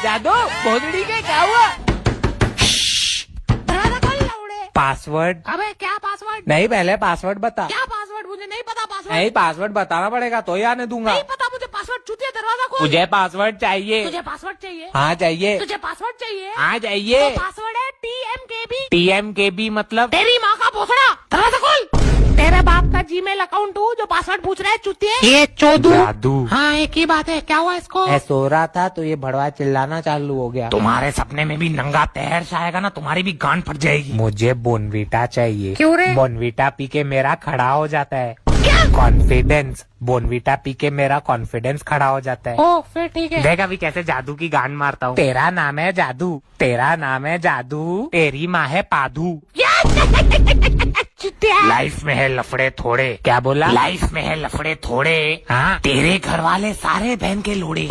जादू भोसड़ी के क्या हुआ? दरवाजा खोल लौड़े। पासवर्ड? अबे क्या पासवर्ड? नहीं, पहले पासवर्ड बता। क्या पासवर्ड? मुझे नहीं पता पासवर्ड। नहीं, पासवर्ड बताना पड़ेगा तो ही आने दूंगा। नहीं पता मुझे पासवर्ड। चूतिया दरवाजा खोल। मुझे पासवर्ड चाहिए। तुझे पासवर्ड चाहिए? हाँ चाहिए। तुझे पासवर्ड चाहिए? हाँ चाहिए। तो पासवर्ड है TMKB। TMKB मतलब? तेरी माँ का भोसड़ा। दरवाजा खोल। तेरे बाप का जीमेल अकाउंट हूँ जो पासवर्ड पूछ रहा है चूतिए। ये चोदू। जादू। हाँ एक ही बात है। क्या हुआ इसको? मैं सो रहा था तो ये भड़वा चिल्लाना चालू हो गया। तुम्हारे सपने में भी नंगा तैर से आएगा ना, तुम्हारी भी गांड फट जाएगी। मुझे बोनवीटा चाहिए। क्यों रे? बोनवीटा पी के मेरा खड़ा हो जाता है। क्या? कॉन्फिडेंस। बोनवीटा पी के मेरा कॉन्फिडेंस खड़ा हो जाता है। ओ फिर ठीक है। देख अभी कैसे जादू की गांड मारता हूँ। तेरा नाम है जादू, तेरा नाम है जादू, तेरी माँ है पादू। लाइफ में है लफड़े थोड़े। क्या बोला? लाइफ में है लफड़े थोड़े। हाँ तेरे घर वाले सारे बहन के लोड़े।